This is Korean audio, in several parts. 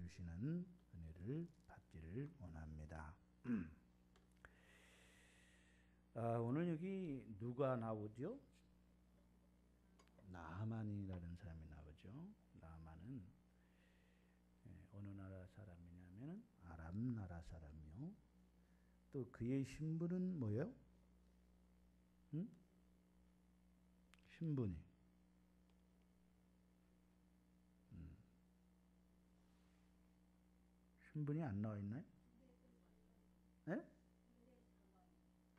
주시는 은혜를 받기를 원합니다. 오늘 여기 누가 나오죠? 나아만이라는 사람이 나오죠. 나아만은 어느 나라 사람이냐면 아람 나라 사람이요. 또 그의 신분은 뭐예요? 신분이 신분이 안 나와 있나요? 네?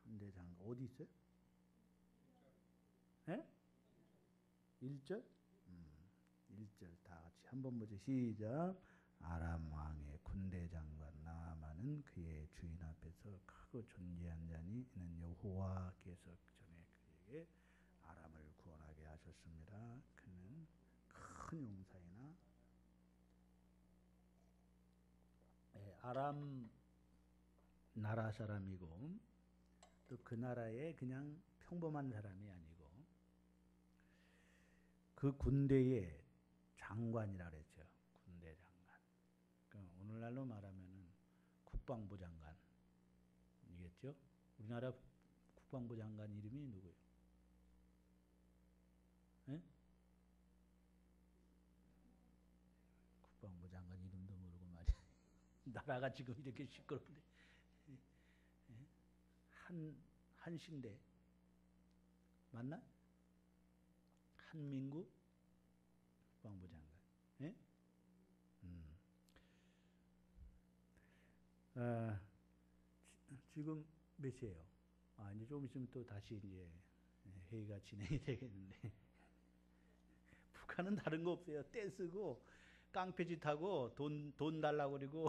군대 장관 어디 있어요? 네? 1절? 1절 다 같이 한번 보죠. 시작. 아람 왕의 군대 장관 나아만은 그의 주인 앞에서 크고 존귀한 자니 이는 여호와께서 전에 그에게 아람을 구원하게 하셨습니다. 그는 큰 용사이나 아람 나라 사람이고 또 그 나라의 그냥 평범한 사람이 아니고 그 군대의 장관이라 그랬죠. 군대 장관. 그러니까 오늘날로 말하면은 국방부 장관이겠죠. 우리나라 국방부 장관 이름이 누구예요? 예? 국방부 장관 이름도 모르고 말이야. 나라가 지금 이렇게 시끄러운데. 한신대 맞나? 한민구 국방부 장관. 예? 지금 몇 시예요? 이제 좀 있으면 또 다시 이제 회의가 진행이 되겠는데. 북한은 다른 거 없어요. 떼 쓰고 깡패짓 하고 돈 달라고 그러고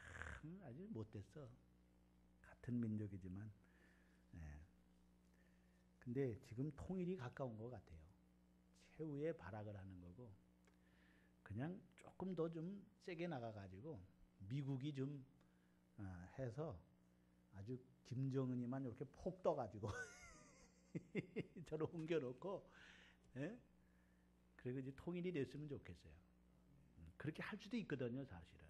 참 아주 못됐어. 같은 민족이지만. 근데 지금 통일이 가까운 것 같아요. 최후의 발악을 하는 거고 그냥 조금 더 좀 세게 나가가지고 미국이 좀 해서 아주 김정은이만 이렇게 폭 떠가지고 저를 옮겨놓고 그리고 이제 통일이 됐으면 좋겠어요. 그렇게 할 수도 있거든요, 사실은.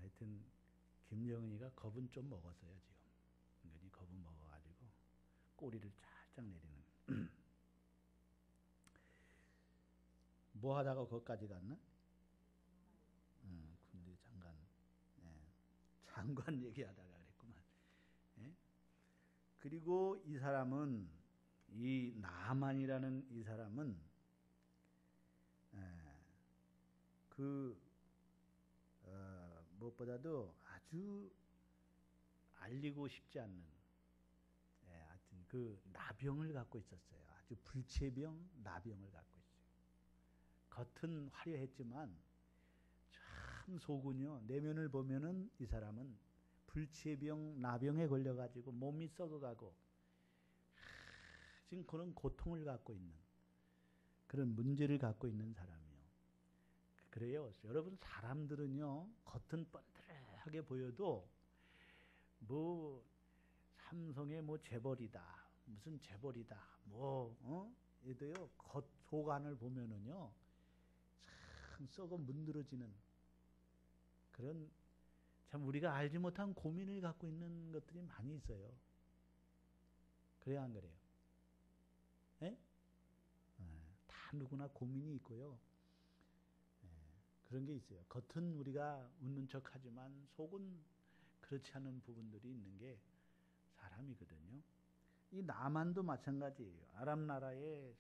하여튼 김정은이가 겁은 좀 먹었어요, 지금. 은근히 겁은 먹어가지고 꼬리를 살짝 내리는. 뭐 하다가 거기까지 갔나? 군대 장관. 장관 얘기하다가 그랬구만. 그리고 이 사람은 이 나아만이라는 이 사람은 무엇보다도 아주 알리고 싶지 않는 하여튼 그 나병을 갖고 있었어요. 아주 불체병 나병을 갖고 있어요. 겉은 화려했지만 참 속은요. 내면을 보면은 이 사람은 불체병 나병에 걸려가지고 몸이 썩어가고 지금 그런 고통을 갖고 있는 그런 문제를 갖고 있는 사람이요. 그래요. 여러분 사람들은요. 겉은 번들하게 보여도 뭐 삼성의 뭐 재벌이다. 무슨 재벌이다. 얘도요. 겉 속안을 보면은요. 참 썩어 문드러지는 그런 참 우리가 알지 못한 고민을 갖고 있는 것들이 많이 있어요. 그래야 안 그래요? 다 누구나 고민이 있고요. 그런 게 있어요. 겉은 우리가 웃는 척하지만 속은 그렇지 않은 부분들이 있는 게 사람이거든요. 이 나만도 마찬가지예요. 아람 나라의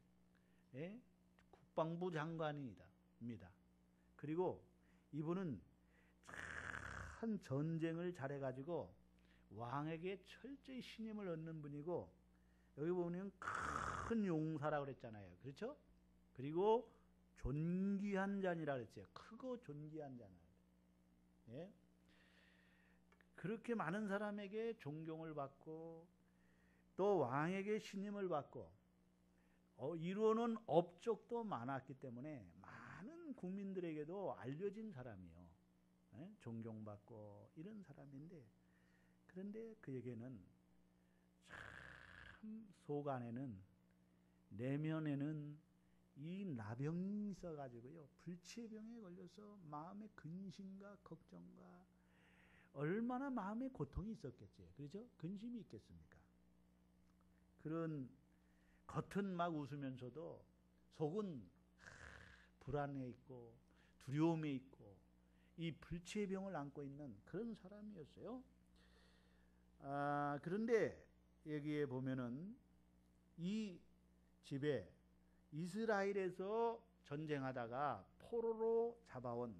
국방부 장관입니다. 그리고 이분은 참 전쟁을 잘해가지고 왕에게 철저히 신임을 얻는 분이고 여기 보면 큰 용사라고 그랬잖아요. 그렇죠? 그리고 존귀한 자니라 그랬어요. 크고 존귀한 자나. 그렇게 많은 사람에게 존경을 받고 또 왕에게 신임을 받고 이루어놓은 업적도 많았기 때문에 많은 국민들에게도 알려진 사람이요. 존경받고 이런 사람인데 그런데 그에게는 참 속 안에는 내면에는 이 나병이 있어가지고요, 불치의 병에 걸려서 마음의 근심과 걱정과 얼마나 마음의 고통이 있었겠지. 그렇죠? 근심이 있겠습니까? 그런 겉은 막 웃으면서도 속은 불안해 있고 두려움에 있고 이 불치의 병을 안고 있는 그런 사람이었어요. 그런데 여기에 보면은 이 집에 이스라엘에서 전쟁하다가 포로로 잡아온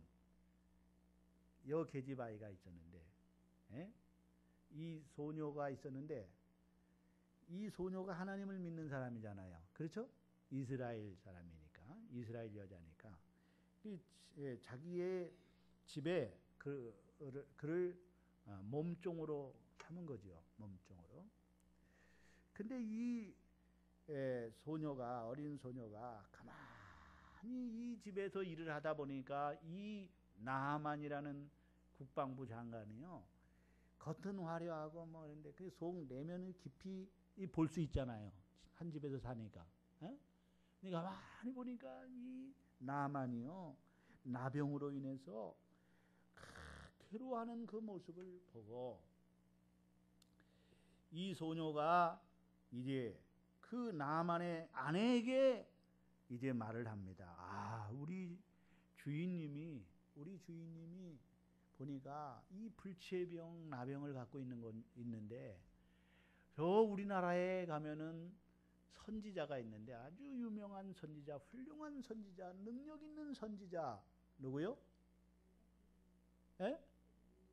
여게지바이가 있었는데, 이 소녀가 있었는데, 이 소녀가 하나님을 믿는 사람이잖아요. 그렇죠? 이스라엘 사람이니까, 이스라엘 여자니까 자기의 집에 그를 몸종으로 삼은 거죠. 몸종으로. 근데 이 소녀가, 어린 소녀가 가만히 이 집에서 일을 하다 보니까 이 나하만이라는 국방부 장관이요, 겉은 화려하고 뭐 그런데 그 속 내면을 깊이 볼 수 있잖아요. 한 집에서 사니까. 그러니까 가만히 보니까 이 나하만이요, 나병으로 인해서 괴로워하는 그 모습을 보고 이 소녀가 이제 그 나만의 아내에게 이제 말을 합니다. 우리 주인님이 보니까 이 불치의 병, 나병을 갖고 있는 건 있는데, 저 우리나라에 가면은 선지자가 있는데 아주 유명한 선지자, 훌륭한 선지자, 능력 있는 선지자, 누구요?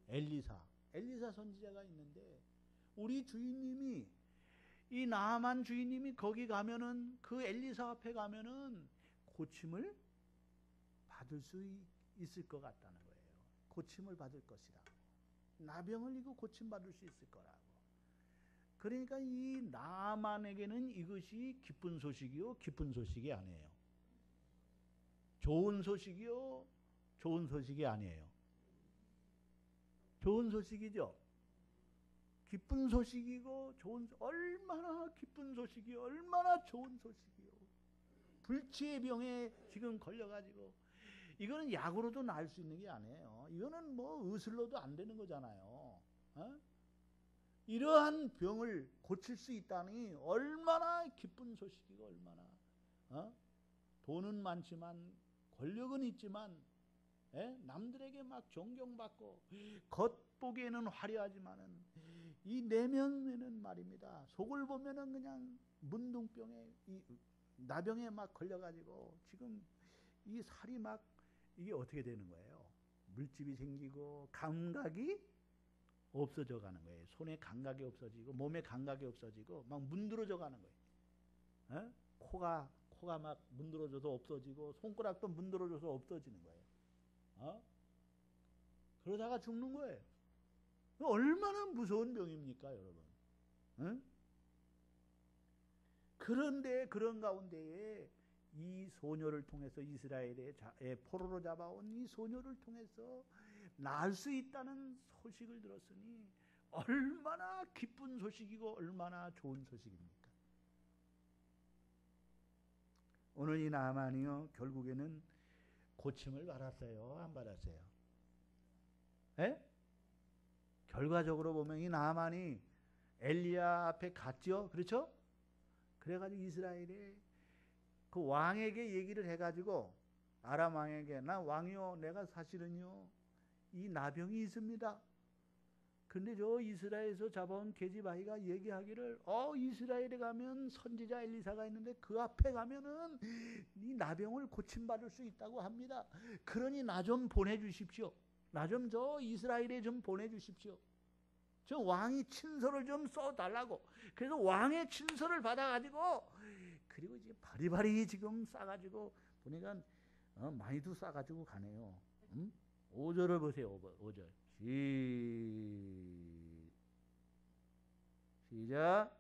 엘리사 선지자가 있는데, 우리 주인님이, 이 나아만 주인님이 거기 가면은, 그 엘리사 앞에 가면은 고침을 받을 수 있을 것 같다는 거예요. 고침을 받을 것이라. 나병을 이거 고침 받을 수 있을 거라고. 그러니까 이 나아만에게는 이것이 기쁜 소식이요, 기쁜 소식이 아니에요. 좋은 소식이요, 좋은 소식이 아니에요. 좋은 소식이죠. 기쁜 소식이고 얼마나 기쁜 소식이요, 얼마나 좋은 소식이요. 불치의 병에 지금 걸려가지고, 이거는 약으로도 나을 수 있는 게 아니에요. 이거는 뭐 의술로도 안 되는 거잖아요. 이러한 병을 고칠 수 있다니 얼마나 기쁜 소식이고, 얼마나 돈은 많지만 권력은 있지만, 남들에게 막 존경받고 겉보기에는 화려하지만은 이 내면에는 말입니다, 속을 보면은 그냥 문둥병에, 이 나병에 막 걸려가지고 지금 이 살이 막 이게 어떻게 되는 거예요? 물집이 생기고 감각이 없어져 가는 거예요. 손에 감각이 없어지고 몸에 감각이 없어지고 막 문드러져 가는 거예요. 코가 막 문드러져서 없어지고 손가락도 문드러져서 없어지는 거예요. 그러다가 죽는 거예요. 얼마나 무서운 병입니까, 여러분? 그런데 그런 가운데에 이 소녀를 통해서, 이스라엘의 포로로 잡아온 이 소녀를 통해서 나을 수 있다는 소식을 들었으니 얼마나 기쁜 소식이고 얼마나 좋은 소식입니까? 오늘 이 나만이요, 결국에는 고침을 받았어요, 안 받았어요? 결과적으로 보면 이 나만이 엘리야 앞에 갔죠, 그렇죠? 그래가지고 이스라엘의 그 왕에게 얘기를 해가지고, 아람 왕에게, 나 왕이요, 내가 사실은요 이 나병이 있습니다. 근데 저 이스라엘에서 잡아온 게지바이가 얘기하기를, 이스라엘에 가면 선지자 엘리사가 있는데 그 앞에 가면은 이 나병을 고침받을 수 있다고 합니다. 그러니 나 좀 보내주십시오. 나 좀 저 이스라엘에 좀 보내주십시오. 저 왕이 친서를 좀 써달라고. 그래서 왕의 친서를 받아가지고, 그리고 이제 바리바리 지금 싸가지고 보니까 많이도 싸가지고 가네요. 5절을 보세요. 5절 시작.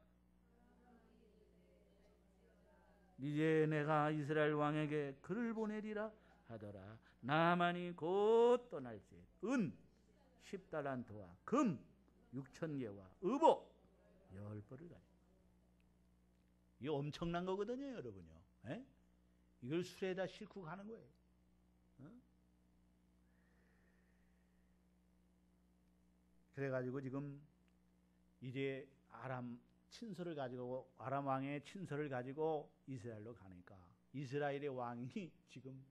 이제 내가 이스라엘 왕에게 글을 보내리라 하더라. 나만이 곧 떠날지 은 10달란트와 금 6,000개와 의복 10벌을 가지고. 이게 엄청난 거거든요, 여러분요. 이걸 술에다 싣고 가는 거예요. 어? 그래가지고 지금 이제 아람 왕의 친서를 가지고 이스라엘로 가니까 이스라엘의 왕이 지금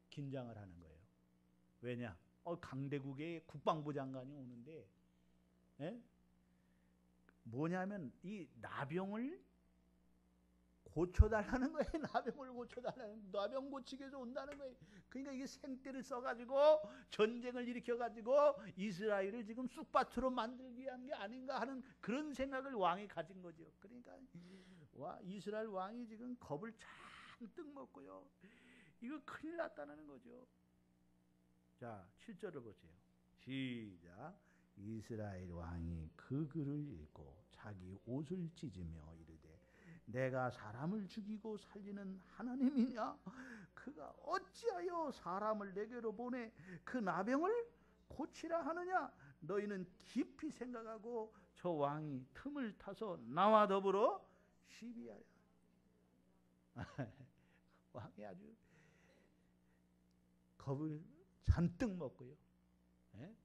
긴장을 하는 거예요. 왜냐? 강대국의 국방부 장관이 오는데, 예? 뭐냐면 이 나병을 고쳐달라는 거예요. 나병을 고쳐달라는, 나병 고치기 위해서 온다는 거예요. 그러니까 이게 생떼를 써가지고 전쟁을 일으켜가지고 이스라엘을 지금 쑥밭으로 만들기 위한 게 아닌가 하는 그런 생각을 왕이 가진 거죠. 그러니까 이스라엘 왕이 지금 겁을 잔뜩 먹고요. 이거 큰일 났다는 거죠. 자, 7절을 보세요. 시작. 이스라엘 왕이 그 글을 읽고 자기 옷을 찢으며 이르되 내가 사람을 죽이고 살리는 하나님이냐? 그가 어찌하여 사람을 내게로 보내 그 나병을 고치라 하느냐? 너희는 깊이 생각하고 저 왕이 틈을 타서 나와 더불어 시비하여. 왕이 아주 겁을 잔뜩 먹고요. 예?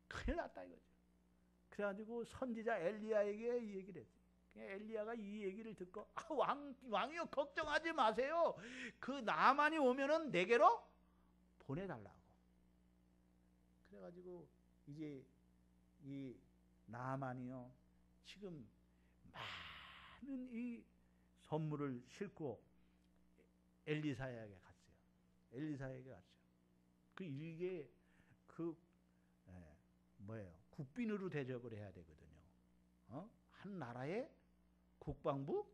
큰일 났다 이거죠. 그래가지고 선지자 엘리야에게 이 얘기를 했어요. 엘리야가 이 얘기를 듣고 왕이요 걱정하지 마세요. 그 나만이 오면은 내게로 보내달라고. 그래가지고 이제 이 나만이요 지금 많은 이 선물을 싣고 엘리사에게 갔어요. 엘리사에게 갔어요. 이게 뭐예요? 국빈으로 대접을 해야 되거든요. 한 나라의 국방부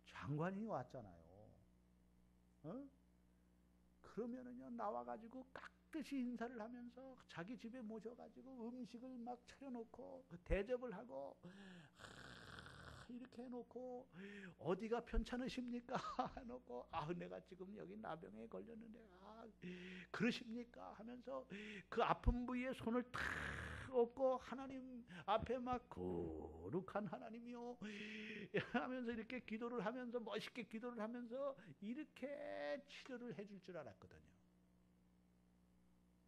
장관이 왔잖아요. 그러면은요 나와가지고 깍듯이 인사를 하면서 자기 집에 모셔가지고 음식을 막 차려놓고 대접을 하고 이렇게 해놓고 어디가 편찮으십니까? 해놓고 내가 지금 여기 나병에 걸렸는데 그러십니까? 하면서 그 아픈 부위에 손을 탁 얹고 하나님 앞에 막 거룩한 하나님이요 하면서 이렇게 기도를 하면서 멋있게 기도를 하면서 이렇게 치료를 해줄 줄 알았거든요.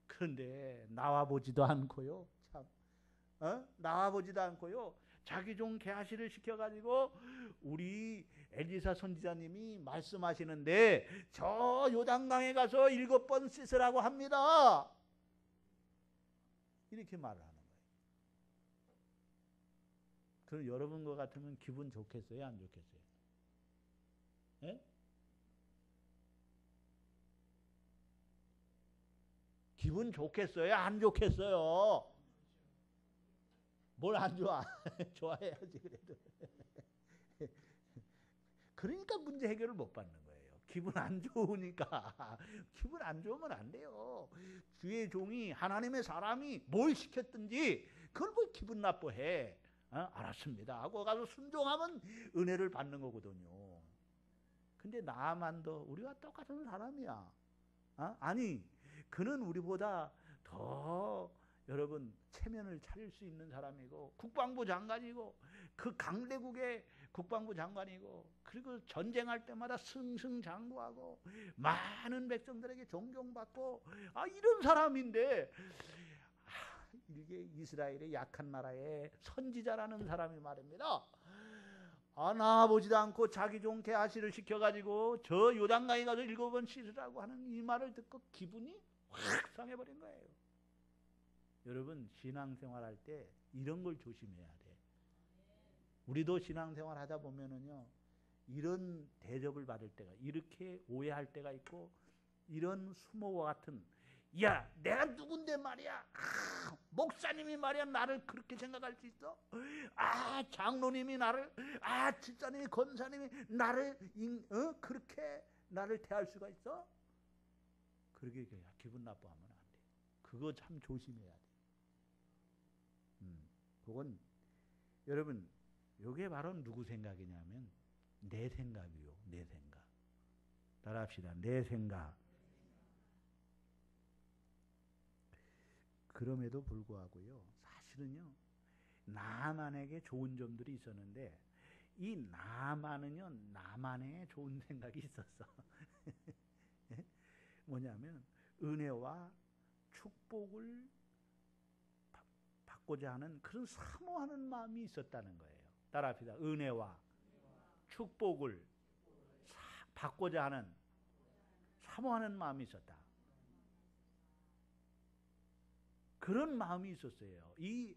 그런데 나와보지도 않고요. 참, 나와보지도 않고요. 자기 종 게하시를 시켜가지고 우리 엘리사 선지자님이 말씀하시는데 저 요단강에 가서 7번 씻으라고 합니다. 이렇게 말을 하는 거예요. 그럼 여러분과 같으면 기분 좋겠어요? 안 좋겠어요? 예? 기분 좋겠어요? 안 좋겠어요? 뭘 안 좋아? 좋아해야지 그래도. 그러니까 문제 해결을 못 받는 거예요. 기분 안 좋으니까. 기분 안 좋으면 안 돼요. 주의 종이 하나님의 사람이 뭘 시켰든지 그걸 뭐 기분 나빠해. 알았습니다 하고 가서 순종하면 은혜를 받는 거거든요. 근데 나만도 우리와 똑같은 사람이야. 아니 그는 우리보다 더 여러분 체면을 차릴 수 있는 사람이고 국방부 장관이고 그 강대국의 국방부 장관이고 그리고 전쟁할 때마다 승승장구하고 많은 백성들에게 존경받고 이런 사람인데 이게 이스라엘의 약한 나라의 선지자라는 사람이 말입니다. 나와보지도 않고 자기 종 게하시를 시켜가지고 저 요단강에 가서 7번 씻으라고 하는 이 말을 듣고 기분이 확 상해버린 거예요. 여러분 신앙생활 할 때 이런 걸 조심해야 돼. 우리도 신앙생활 하다 보면은요 이런 대접을 받을 때가 이렇게 오해할 때가 있고 이런 수모와 같은 야 내가 누군데 말이야 목사님이 말이야 나를 그렇게 생각할 수 있어? 장로님이 나를 집사님이 권사님이 나를 그렇게 나를 대할 수가 있어? 그렇게 기분 나빠하면 안 돼. 그거 참 조심해야 돼. 그건 여러분 이게 바로 누구 생각이냐면 내 생각이요. 내 생각. 따라합시다. 내 생각. 그럼에도 불구하고요. 사실은요. 나만에게 좋은 점들이 있었는데 이 나만은요. 나만의 좋은 생각이 있었어. 뭐냐면 은혜와 축복을 받고자 하는 그런 사모하는 마음이 있었다는 거예요. 따라합시다. 은혜와 축복을 받고자 하는 사모하는 마음이 있었다. 그런 마음이 있었어요. 이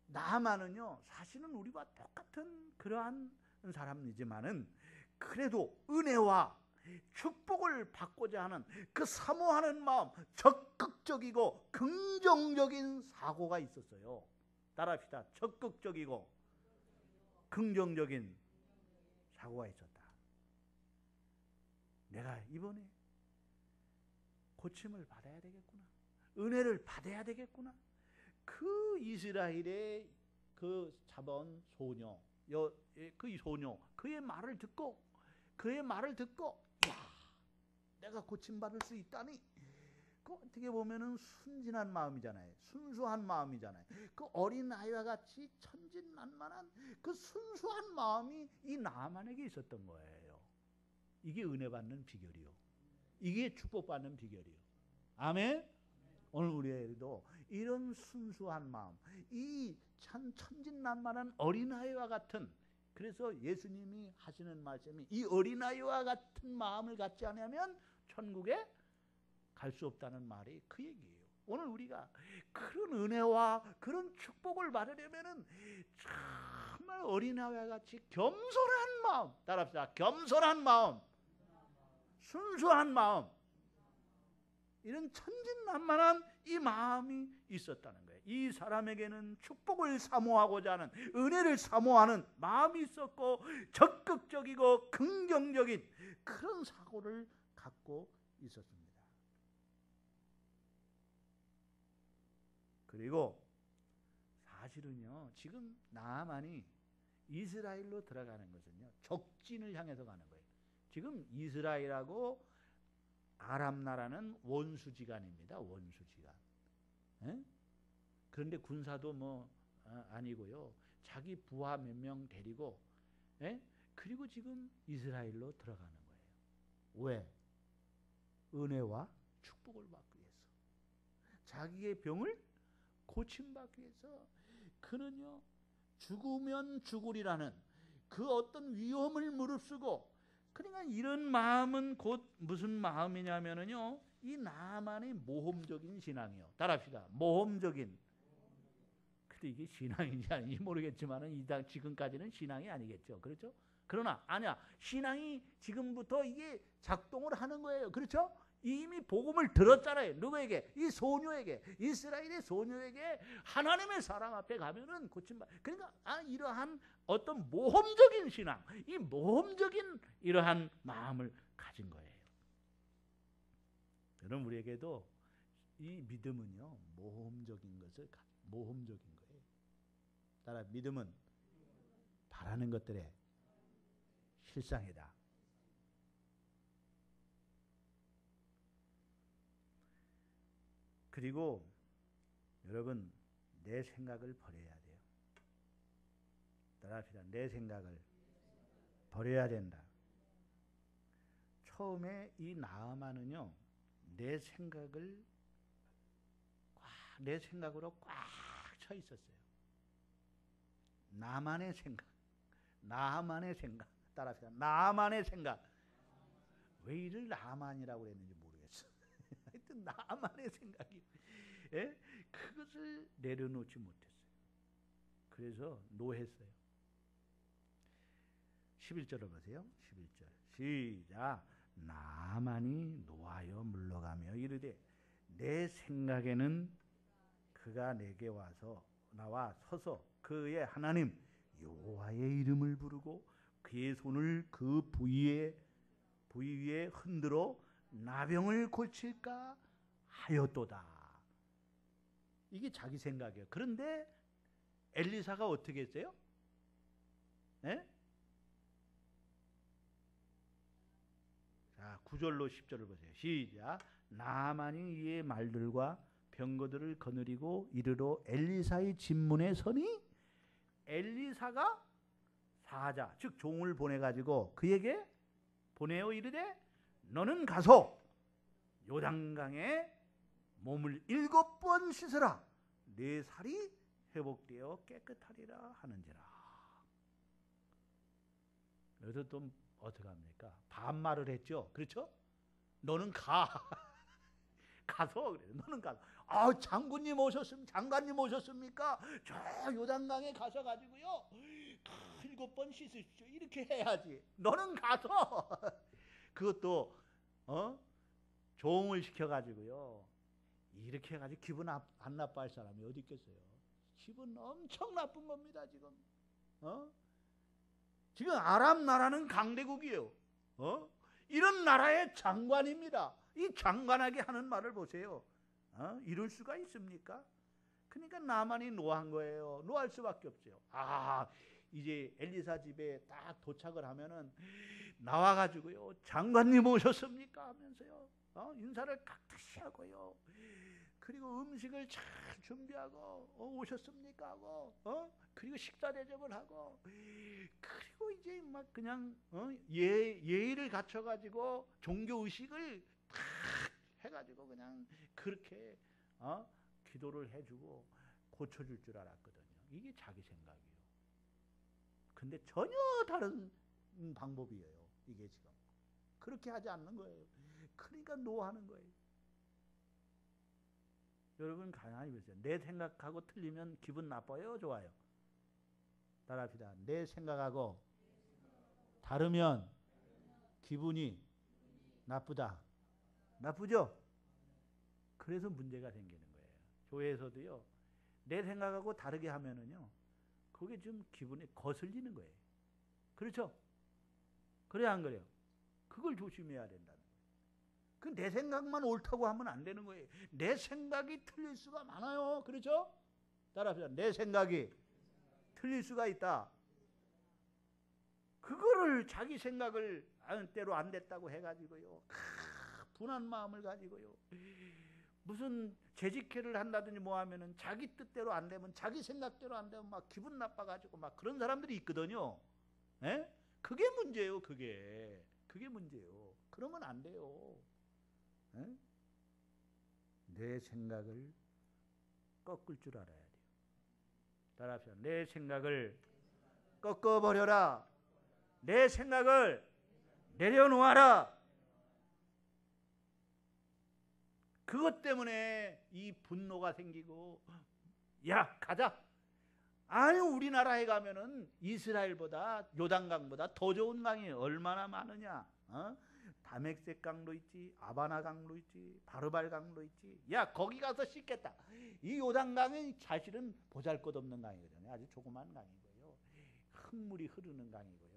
나아만은요, 사실은 우리와 똑같은 그러한 사람이지만은 그래도 은혜와 축복을 받고자 하는 그 사모하는 마음, 적극적이고 긍정적인 사고가 있었어요. 따라합시다. 적극적이고 긍정적인 사고가 있었다. 내가 이번에 고침을 받아야 되겠구나. 은혜를 받아야 되겠구나. 그 이스라엘의 그 잡아온 소녀, 그 소녀, 그의 말을 듣고, 야, 내가 고침받을 수 있다니. 그 어떻게 보면은 순진한 마음이잖아요. 순수한 마음이잖아요. 그 어린 아이와 같이 천진난만한 그 순수한 마음이 이 나아만에게 있었던 거예요. 이게 은혜 받는 비결이요. 이게 축복받는 비결이요. 아멘. 오늘 우리에게도 이런 순수한 마음, 이 천진난만한 어린아이와 같은, 그래서 예수님이 하시는 말씀이 이 어린아이와 같은 마음을 갖지 않으면 천국에 갈 수 없다는 말이 그 얘기예요. 오늘 우리가 그런 은혜와 그런 축복을 받으려면은 정말 어린아이와 같이 겸손한 마음, 따라합시다. 겸손한 마음, 순수한 마음, 이런 천진난만한 이 마음이 있었다는 거예요. 이 사람에게는 축복을 사모하고자 하는, 은혜를 사모하는 마음이 있었고 적극적이고 긍정적인 그런 사고를 갖고 있었습니다. 그리고 사실은요, 지금 나아만이 이스라엘로 들어가는 것은요, 적진을 향해서 가는 거예요. 지금 이스라엘하고 아람 나라는 원수지간입니다. 원수지간. 에? 그런데 군사도 아니고요. 자기 부하 몇 명 데리고, 그리고 지금 이스라엘로 들어가는 거예요. 왜? 은혜와 축복을 받기 위해서. 자기의 병을 고침받기 위해서. 그는요, 죽으면 죽으리라는 그 어떤 위험을 무릅쓰고, 그러니까 이런 마음은 곧 무슨 마음이냐면은요, 이 나만의 모험적인 신앙이요. 따라합시다. 모험적인. 근데 이게 신앙인지 아닌지 모르겠지만은 지금까지는 신앙이 아니겠죠. 그렇죠? 그러나 아니야. 신앙이 지금부터 이게 작동을 하는 거예요. 그렇죠? 이미 복음을 들었잖아요. 누구에게? 이 소녀에게, 이스라엘의 소녀에게 하나님의 사랑 앞에 가면은 고침받. 그러니까 이러한 어떤 모험적인 신앙, 이 모험적인 이러한 마음을 가진 거예요. 여러분, 우리에게도 이 믿음은요, 모험적인 거예요. 따라 믿음은 바라는 것들의 실상이다. 그리고 여러분, 내 생각을 버려야 돼요. 따라합시다. 내 생각을 버려야 된다. 처음에 이 나아만은요, 내 생각으로 꽉 차 있었어요. 나만의 생각. 따라합시다. 나만의 생각. 왜 이를 나만이라고 그랬는지 모르겠어. 하여튼 나만의 생각이, 그것을 내려놓지 못했어요. 그래서 노했어요. 11절을 보세요. 11절 시작. 나만이 노하여 물러가며 이르되 내 생각에는 그가 내게 나와 서서 그의 하나님 여호와의 이름을 부르고 그의 손을 그 부위 위에 흔들어 나병을 고칠까 하였도다. 이게 자기 생각이에요. 그런데 엘리사가 어떻게 했어요? 자, 9절로 10절을 보세요. 시작. 나아만이 이의 말들과 병거들을 거느리고 이르러 엘리사의 집문에 서니 엘리사가 사자, 즉 종을 보내가지고 그에게 보내어 이르되 너는 가서 요단강에 몸을 7번 씻으라. 내 살이 회복되어 깨끗하리라 하는지라. 여기서 또 어떻게 합니까? 반말을 했죠. 그렇죠? 너는 가. 가서 그래. 너는 가서. 아, 장군님 오셨습니까? 장관님 오셨습니까? 저 요단강에 가서 가지고요. 7번 씻으십시오. 이렇게 해야지. 너는 가서 그것도 조응을 시켜 가지고요. 이렇게 해 가지고 기분 안 나빠할 사람이 어디 있겠어요? 기분 엄청 나쁜 겁니다, 지금. 지금 아람 나라는 강대국이에요. 이런 나라의 장관입니다. 이 장관에게 하는 말을 보세요. 이럴 수가 있습니까? 그러니까 나만이 노한 거예요. 노할 수밖에 없어요. 아, 이제 엘리사 집에 딱 도착을 하면은 나와가지고요. 장관님 오셨습니까? 하면서요. 인사를 깍듯이 하고요. 그리고 음식을 잘 준비하고 오셨습니까? 하고 그리고 식사 대접을 하고 그리고 이제 막 그냥 예의를 갖춰가지고 종교 의식을 탁 해가지고 그냥 그렇게 기도를 해주고 고쳐줄 줄 알았거든요. 이게 자기 생각이에요. 근데 전혀 다른 방법이에요. 이게 지금 그렇게 하지 않는 거예요. 그러니까 노하는 거예요. 여러분 가만히 보세요. 내 생각하고 틀리면 기분 나빠요? 좋아요? 따라합시다. 내 생각하고 다르면 기분이 나쁘다. 나쁘죠? 그래서 문제가 생기는 거예요. 교회에서도요. 내 생각하고 다르게 하면은요. 그게 좀 기분이 거슬리는 거예요. 그렇죠? 그래야 안 그래요? 그걸 조심해야 된다는 거예요. 그 내 생각만 옳다고 하면 안 되는 거예요. 내 생각이 틀릴 수가 많아요. 그렇죠? 따라합시다. 내 생각이 틀릴 수가 있다. 그거를 자기 생각을 때로 안 됐다고 해가지고요. 분한 마음을 가지고요. 무슨 재직회를 한다든지 뭐 하면은 자기 뜻대로 안 되면 자기 생각대로 안 되면 막 기분 나빠가지고 막 그런 사람들이 있거든요. 에? 그게 문제예요. 그게 문제예요. 그러면 안 돼요. 에? 내 생각을 꺾을 줄 알아야 돼요. 따라합시다. 내 생각을 꺾어버려라. 내 생각을 내려놓아라. 그것 때문에 이 분노가 생기고 야 가자. 아유 우리나라에 가면은 이스라엘보다 요단강보다 더 좋은 강이 얼마나 많으냐. 다멕색 강도 있지, 아바나 강도 있지, 바르발 강도 있지. 야 거기 가서 씻겠다. 이 요단강은 사실은 보잘것없는 강이거든요. 아주 조그만 강이고요. 흙물이 흐르는 강이고요.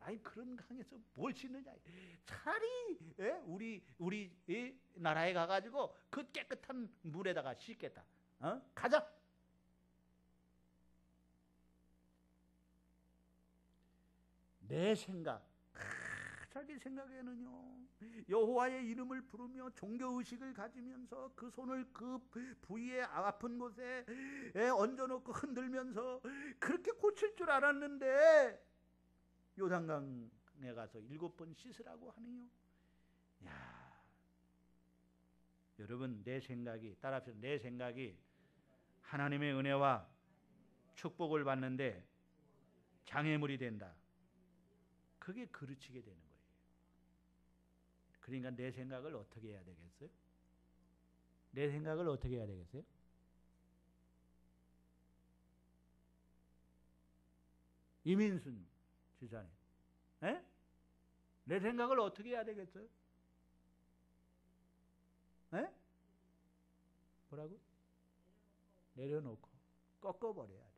아니 그런 강에서 뭘 씻느냐. 차라리 우리 나라에 가가지고 그 깨끗한 물에다가 씻겠다. 가자. 내 생각. 자기 생각에는요 여호와의 이름을 부르며 종교의식을 가지면서 그 손을 그 부위에 아픈 곳에 얹어놓고 흔들면서 그렇게 고칠 줄 알았는데 요단강에 가서 7번 씻으라고 하네요. 야, 여러분 내 생각이 따라합시다. 내 생각이 하나님의 은혜와 축복을 받는데 장애물이 된다. 그게 그르치게 되는 거예요. 그러니까 내 생각을 어떻게 해야 되겠어요? 내 생각을 어떻게 해야 되겠어요? 이민순 지사님, 내 생각을 어떻게 해야 되겠어요? 뭐라고? 내려놓고 꺾어버려야 돼.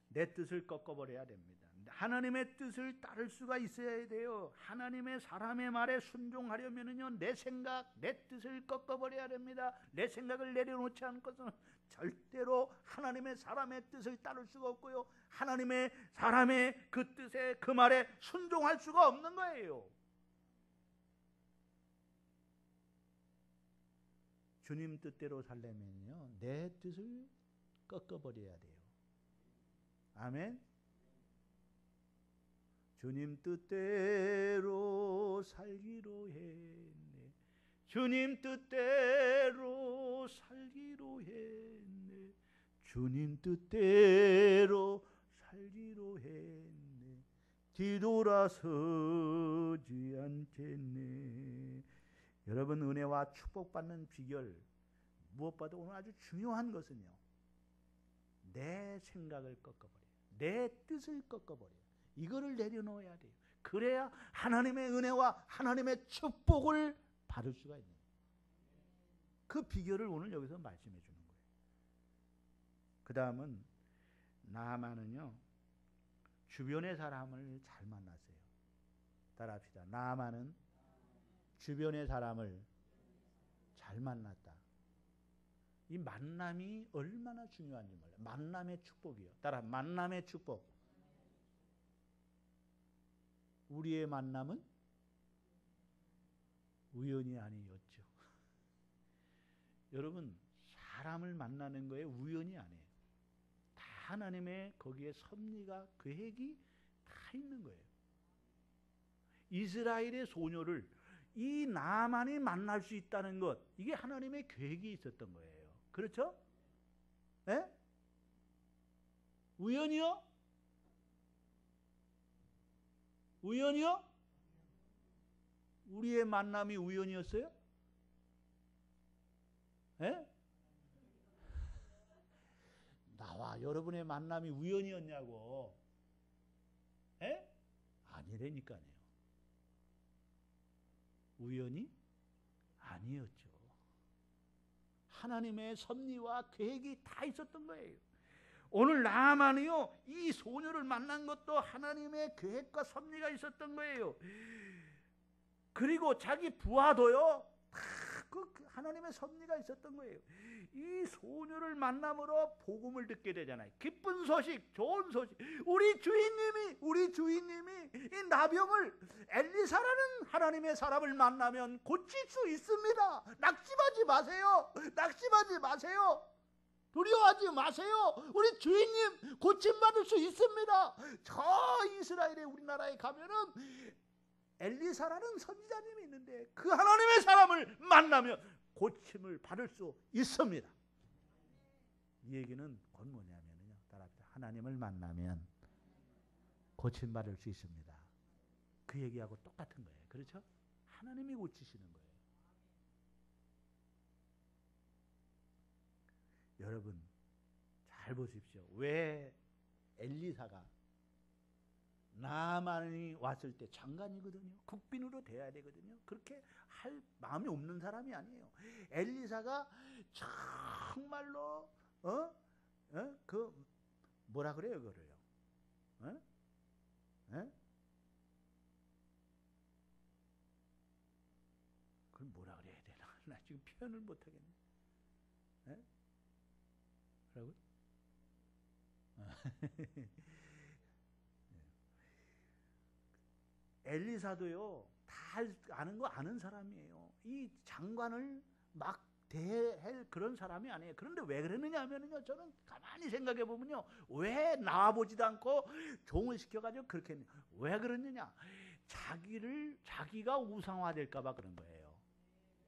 내 뜻을 꺾어버려야 됩니다. 하나님의 뜻을 따를 수가 있어야 돼요. 하나님의 사람의 말에 순종하려면요 내 생각, 내 뜻을 꺾어버려야 됩니다. 내 생각을 내려놓지 않고서는 절대로 하나님의 사람의 뜻을 따를 수가 없고요. 하나님의 사람의 그 뜻에 그 말에 순종할 수가 없는 거예요. 주님 뜻대로 살려면요 내 뜻을 꺾어버려야 돼요. 아멘. 주님 뜻대로 살기로 했네. 주님 뜻대로 살기로 했네. 주님 뜻대로 살기로 했네. 뒤돌아서지 않겠네. 여러분, 은혜와 축복받는 비결, 무엇보다 오늘 아주 중요한 것은요, 내 생각을 꺾어버려요. 내 뜻을 꺾어버려요. 이거를 내려놓아야 돼요. 그래야 하나님의 은혜와 하나님의 축복을 받을 수가 있는 거예요. 그 비결을 오늘 여기서 말씀해 주는 거예요. 그 다음은 나아만은요, 주변의 사람을 잘 만났어요. 따라합시다. 나아만은 주변의 사람을 잘 만났다. 이 만남이 얼마나 중요한지 몰라요. 만남의 축복이요. 따라, 만남의 축복. 우리의 만남은 우연이 아니었죠. 여러분, 사람을 만나는 거에 우연이 아니에요. 다 하나님의 거기에 섭리가, 계획이 다 있는 거예요. 이스라엘의 소녀를 이 나만이 만날 수 있다는 것, 이게 하나님의 계획이 있었던 거예요. 그렇죠? 네? 우연이요? 우연이요? 우리의 만남이 우연이었어요? 예? 나와 여러분의 만남이 우연이었냐고. 예? 아니라니까요. 우연이 아니었죠. 하나님의 섭리와 계획이 다 있었던 거예요. 오늘 나만이요, 이 소녀를 만난 것도 하나님의 계획과 섭리가 있었던 거예요. 그리고 자기 부하도요, 다 그 하나님의 섭리가 있었던 거예요. 이 소녀를 만남으로 복음을 듣게 되잖아요. 기쁜 소식, 좋은 소식. 우리 주인님이 이 나병을, 엘리사라는 하나님의 사람을 만나면 고칠 수 있습니다. 낙심하지 마세요. 낙심하지 마세요. 두려워하지 마세요. 우리 주인님 고침받을 수 있습니다. 저 이스라엘에, 우리나라에 가면은 엘리사라는 선지자님이 있는데 그 하나님의 사람을 만나면 고침을 받을 수 있습니다. 이 얘기는 곧 뭐냐면요, 따라합시다. 하나님을 만나면 고침받을 수 있습니다. 그 얘기하고 똑같은 거예요. 그렇죠? 하나님이 고치시는 거예요. 여러분 잘 보십시오. 왜 엘리사가 나만이 왔을 때 장관이거든요. 국빈으로 돼야 되거든요. 그렇게 할 마음이 없는 사람이 아니에요. 엘리사가 정말로 그 뭐라 그래요, 그거를요? 그걸 뭐라 그래야 되나? 나 지금 표현을 못 하겠네. 뭐라고? 엘리사도요, 다 아는 거 아는 사람이에요. 이 장관을 막 대할 그런 사람이 아니에요. 그런데 왜 그러느냐 하면요, 저는 가만히 생각해 보면요, 왜 나와보지도 않고 종을 시켜가지고 그렇게 했냐? 왜 그러느냐? 자기가 우상화될까봐 그런 거예요.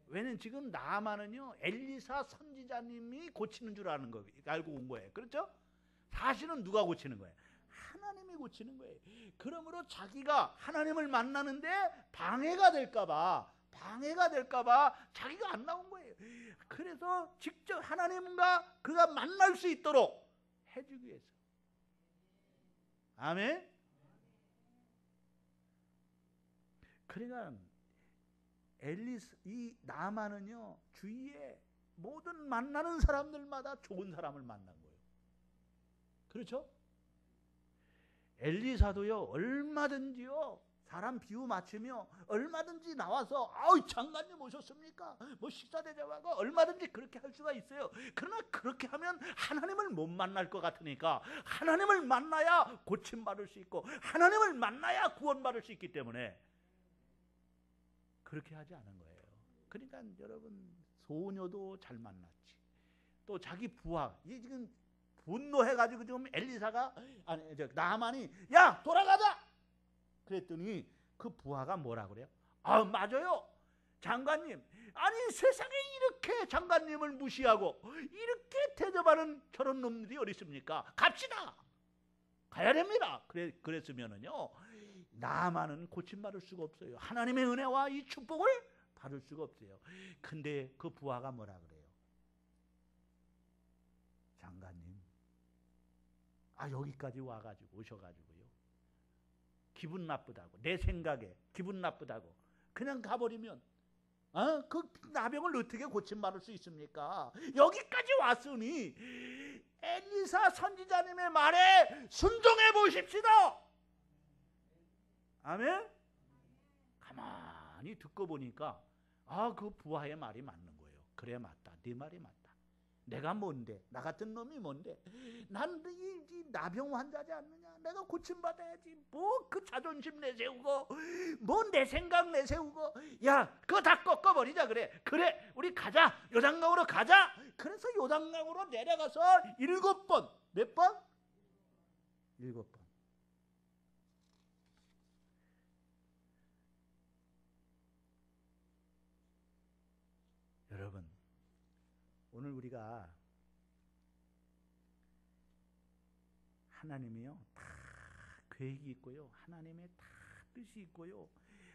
왜냐면 지금 나만은요, 엘리사 선지자님이 고치는 줄 아는 거 알고 온 거예요. 그렇죠? 사실은 누가 고치는 거예요? 하나님이 고치는 거예요. 그러므로 자기가 하나님을 만나는데 방해가 될까봐 자기가 안 나온 거예요. 그래서 직접 하나님과 그가 만날 수 있도록 해주기 위해서. 아멘. 그러니까 이 나만은요, 주위에 모든 만나는 사람들마다 좋은 사람을 만난 거예요. 그렇죠? 엘리사도요, 얼마든지요, 사람 비유 맞추며 얼마든지 나와서 아우 장관님 오셨습니까? 뭐 식사 대접하고 얼마든지 그렇게 할 수가 있어요. 그러나 그렇게 하면 하나님을 못 만날 것 같으니까 하나님을 만나야 고침받을 수 있고 하나님을 만나야 구원받을 수 있기 때문에 그렇게 하지 않은 거예요. 그러니까 여러분, 소녀도 잘 만났지. 또 자기 부하, 이게 지금 분노해가지고 지금 엘리사가 아니 저 나만이 야 돌아가자 그랬더니 그 부하가 뭐라 그래요? 아 맞아요 장관님 아니 세상에 이렇게 장관님을 무시하고 이렇게 대접하는 저런 놈들이 어디 있습니까? 갑시다 가야 됩니다. 그랬으면은요 나만은 고침받을 수가 없어요. 하나님의 은혜와 이 축복을 받을 수가 없어요. 근데 그 부하가 뭐라 그래요? 장관님 여기까지 와가지고 오셔가지고요 기분 나쁘다고 내 생각에 기분 나쁘다고 그냥 가버리면 그 나병을 어떻게 고침받을 수 있습니까? 여기까지 왔으니 엘리사 선지자님의 말에 순종해 보십시다. 아멘. 가만히 듣고 보니까 그 부하의 말이 맞는 거예요. 그래 맞다. 네 말이 맞다. 내가 뭔데? 나 같은 놈이 뭔데? 난 이 나병 환자지 않느냐? 내가 고침받아야지. 뭐 그 자존심 내세우고 뭐 내 생각 내세우고 야 그거 다 꺾어버리자 그래. 그래 우리 가자. 요단강으로 가자. 그래서 요단강으로 내려가서 7번 몇 번? 7번 여러분 오늘 우리가 하나님이요 다 계획이 있고요 하나님의 다 뜻이 있고요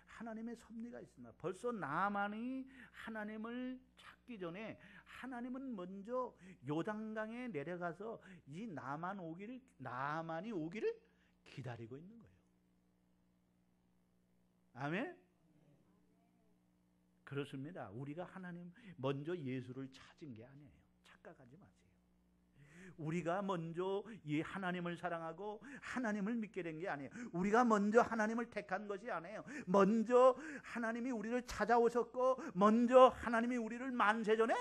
하나님의 섭리가 있습니다. 벌써 나만이 하나님을 찾기 전에 하나님은 먼저 요단강에 내려가서 이 나만이 오기를 기다리고 있는 거예요. 아멘. 그렇습니다. 우리가 하나님 먼저 예수를 찾은 게 아니에요. 착각하지 마세요. 우리가 먼저 이 하나님을 사랑하고 하나님을 믿게 된 게 아니에요. 우리가 먼저 하나님을 택한 것이 아니에요. 먼저 하나님이 우리를 찾아오셨고 먼저 하나님이 우리를 만세전에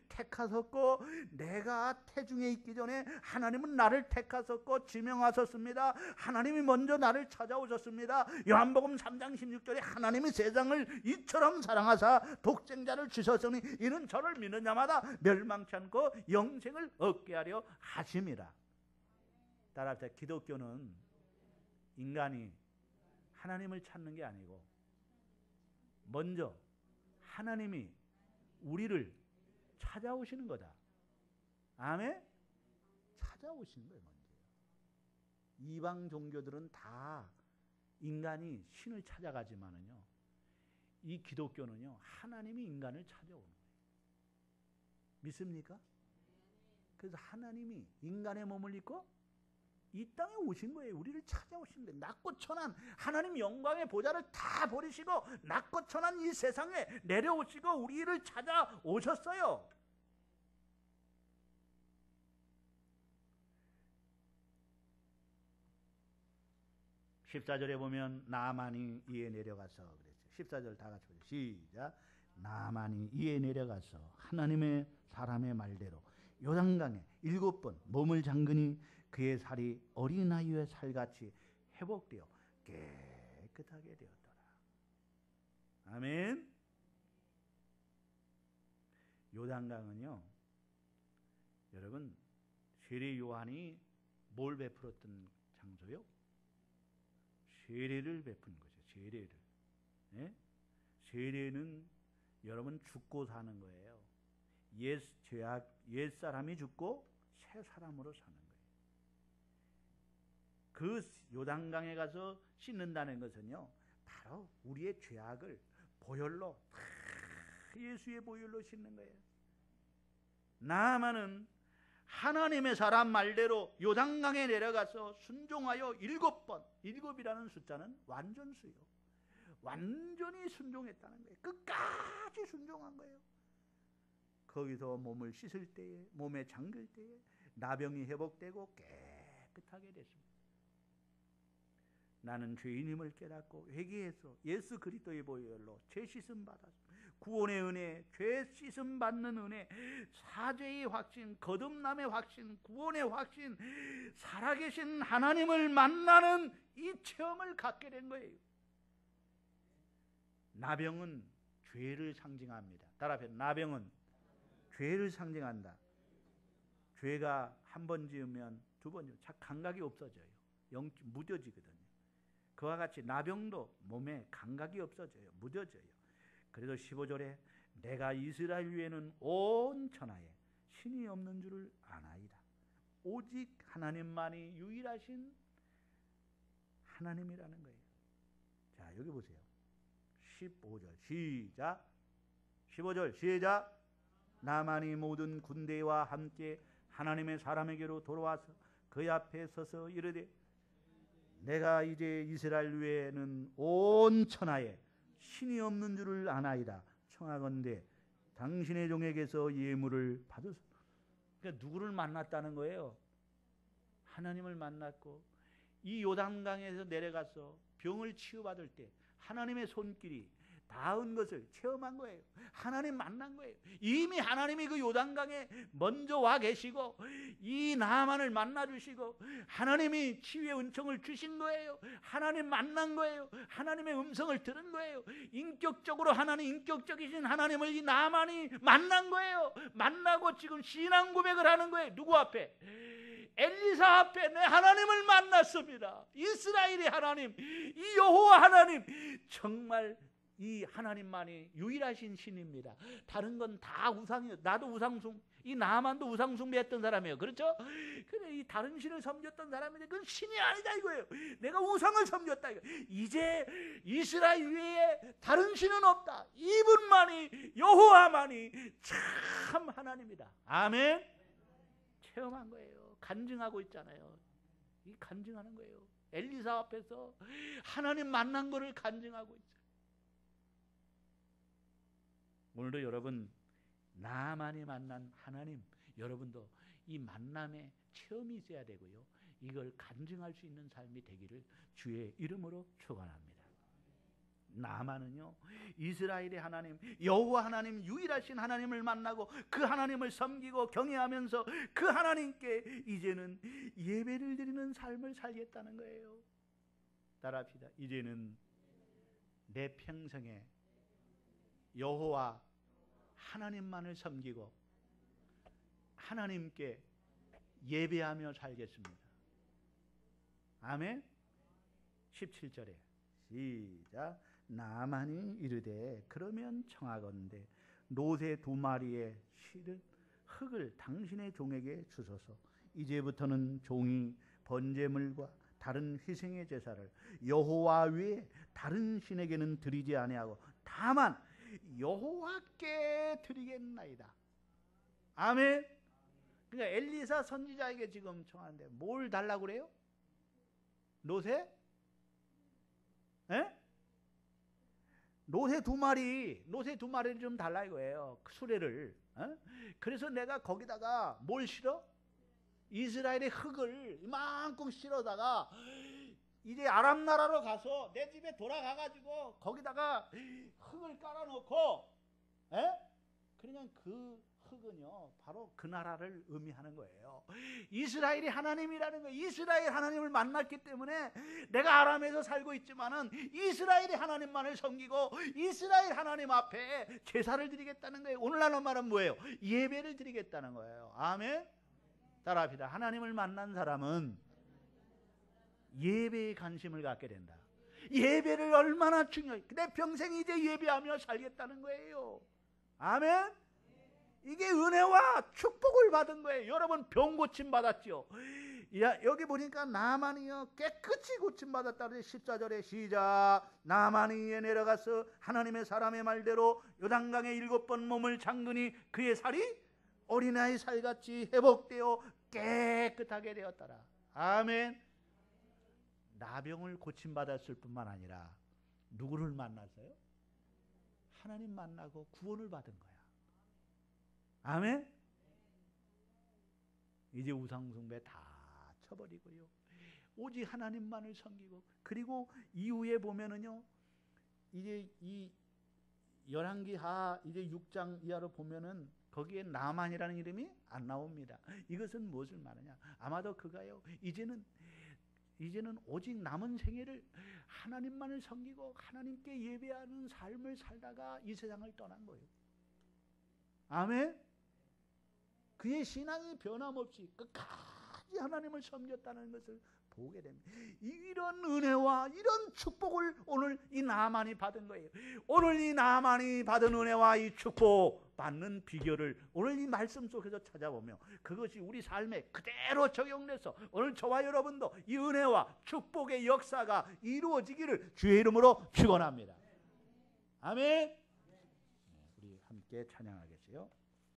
택하셨고 내가 태중에 있기 전에 하나님은 나를 택하셨고 지명하셨습니다. 하나님이 먼저 나를 찾아오셨습니다. 요한복음 3장 16절에 하나님이 세상을 이처럼 사랑하사 독생자를 주셨으니 이는 저를 믿는 자마다 멸망치 않고 영생을 얻게 하려 하심이라. 따라합시다. 기독교는 인간이 하나님을 찾는 게 아니고 먼저 하나님이 우리를 찾아오시는 거다. 아멘? 찾아오시는 거예요. 먼저. 이방 종교들은 다 인간이 신을 찾아가지만은요 이 기독교는요 하나님이 인간을 찾아오는 거예요. 믿습니까? 그래서 하나님이 인간의 몸을 입고 이 땅에 오신 거예요. 우리를 찾아오신 거예요. 낮고 천한 하나님 영광의 보좌를 다 버리시고 낮고 천한 이 세상에 내려오시고 우리를 찾아오셨어요. (14절에) 보면 나만이 이에 내려가서 그랬죠. 14절 다 같이 보죠. 시작. 나만이 이에 내려가서 하나님의 사람의 말대로 요단강에 7번 몸을 잠그니 그의 살이 어린아이의 살같이 회복되어 깨끗하게 되었더라. 아멘. 요단강은요 여러분 세례 요한이 뭘 베풀었던 장소요? 세례를 베푼 거죠. 세례를. 예? 세례는 여러분 죽고 사는 거예요. 옛 사람이 죽고 새 사람으로 사는 거예요. 그 요단강에 가서 씻는다는 것은요 바로 우리의 죄악을 보혈로 예수의 보혈로 씻는 거예요. 나아만은 하나님의 사람 말대로 요단강에 내려가서 순종하여 7번 7이라는 숫자는 완전수요. 완전히 순종했다는 거예요. 끝까지 순종한 거예요. 거기서 몸을 씻을 때에 몸에 잠글 때에 나병이 회복되고 깨끗하게 됐습니다. 나는 죄인임을 깨닫고 회개해서 예수 그리스도의 보혈로 죄 씻음 받았습니다. 구원의 은혜, 죄 씻음 받는 은혜, 사죄의 확신, 거듭남의 확신, 구원의 확신, 살아계신 하나님을 만나는 이 체험을 갖게 된 거예요. 나병은 죄를 상징합니다. 따라합시다. 나병은 죄를 상징한다. 죄가 한 번 지으면 두 번 지으면 감각이 없어져요. 무뎌지거든요. 그와 같이 나병도 몸에 감각이 없어져요. 무뎌져요. 그래서 15절에 내가 이스라엘 위에는 온 천하에 신이 없는 줄을 아나이다. 오직 하나님만이 유일하신 하나님이라는 거예요. 자, 여기 보세요. 15절 시작. 15절 시작. 나만이 모든 군대와 함께 하나님의 사람에게로 돌아와서 그의 앞에 서서 이르되 내가 이제 이스라엘 위에는 온 천하에 신이 없는 줄을 아나이다. 청하건대 당신의 종에게서 예물을 받으소서. 그러니까 누구를 만났다는 거예요? 하나님을 만났고 이 요단강에서 내려가서 병을 치유받을 때 하나님의 손길이 닿은 것을 체험한 거예요. 하나님 만난 거예요. 이미 하나님이 그 요단강에 먼저 와 계시고 이 나만을 만나 주시고 하나님이 치유의 은총을 주신 거예요. 하나님 만난 거예요. 하나님의 음성을 들은 거예요. 인격적으로 인격적이신 하나님을 이 나만이 만난 거예요. 만나고 지금 신앙 고백을 하는 거예요. 누구 앞에? 엘리사 앞에 내 하나님을 만났습니다. 이스라엘의 하나님, 이 여호와 하나님, 정말 이 하나님만이 유일하신 신입니다. 다른 건 다 우상이에요. 나도 이 나만도 우상숭배했던 사람이에요. 그렇죠? 그래, 이 다른 신을 섬겼던 사람인데 그건 신이 아니다 이거예요. 내가 우상을 섬겼다 이거. 이제 이스라엘 위에 다른 신은 없다. 이분만이, 여호와만이 참 하나님이다. 아멘. 체험한 거예요. 간증하고 있잖아요. 이 간증하는 거예요. 엘리사 앞에서 하나님 만난 거를 간증하고 있어요. 오늘도 여러분 나만이 만난 하나님, 여러분도 이 만남에 체험이 있어야 되고요. 이걸 간증할 수 있는 삶이 되기를 주의 이름으로 축원합니다. 나만은요, 이스라엘의 하나님, 여호와 하나님, 유일하신 하나님을 만나고 그 하나님을 섬기고 경외하면서 그 하나님께 이제는 예배를 드리는 삶을 살겠다는 거예요. 따라합시다. 이제는 내 평생에 여호와 하나님만을 섬기고 하나님께 예배하며 살겠습니다. 아멘. 17절에 시작. 나만이 이르되 그러면 청하건대 노새 2마리의 실은 흙을 당신의 종에게 주소서. 이제부터는 종이 번제물과 다른 희생의 제사를 여호와 외에 다른 신에게는 드리지 아니하고 다만 여호와께 드리겠나이다. 아멘. 그러니까 엘리사 선지자에게 지금 청하는데 뭘 달라고 그래요? 노새? 에? 노새 2마리를 좀 달라 이거예요. 수레를. 그래서 내가 거기다가 뭘 실어? 이스라엘의 흙을 이만큼 실어다가 이제 아람 나라로 가서 내 집에 돌아가가지고 거기다가 흙을 깔아놓고, 그러니까 그 흙은요 바로 그 나라를 의미하는 거예요. 이스라엘이 하나님이라는 거예요. 이스라엘 하나님을 만났기 때문에 내가 아람에서 살고 있지만은 이스라엘의 하나님만을 섬기고 이스라엘 하나님 앞에 제사를 드리겠다는 거예요. 오늘날 말은 뭐예요? 예배를 드리겠다는 거예요. 아멘. 따라합시다. 하나님을 만난 사람은 예배에 관심을 갖게 된다. 예배를 얼마나 중요해. 내 평생 이제 예배하며 살겠다는 거예요. 아멘. 이게 은혜와 축복을 받은 거예요. 여러분 병 고침 받았죠. 여기 보니까 나만이요 깨끗이 고침 받았다. 14절에 시작. 나만이에 내려가서 하나님의 사람의 말대로 요단강에 7번 몸을 잠그니 그의 살이 어린아이 살같이 회복되어 깨끗하게 되었더라. 아멘. 나병을 고침받았을 뿐만 아니라 누구를 만났어요? 하나님 만나고 구원을 받은 거야. 아멘. 이제 우상숭배 다 쳐버리고요, 오직 하나님만을 섬기고, 그리고 이후에 보면은요, 이제 이 열왕기 하 이제 6장 이하로 보면은 거기에 나만이라는 이름이 안 나옵니다. 이것은 무엇을 말하냐? 아마도 그가요, 이제는 오직 남은 생애를 하나님만을 섬기고 하나님께 예배하는 삶을 살다가 이 세상을 떠난 거예요. 아멘. 그의 신앙이 변함없이 끝까지 하나님을 섬겼다는 것을 보게 됩니다. 이런 은혜와 이런 축복을 오늘 이 나만이 받은 거예요. 오늘 이 나만이 받은 은혜와 이 축복 받는 비결을 오늘 이 말씀 속에서 찾아보며 그것이 우리 삶에 그대로 적용돼서 오늘 저와 여러분도 이 은혜와 축복의 역사가 이루어지기를 주의 이름으로 축원합니다. 아멘. 우리 함께 찬양하겠어요.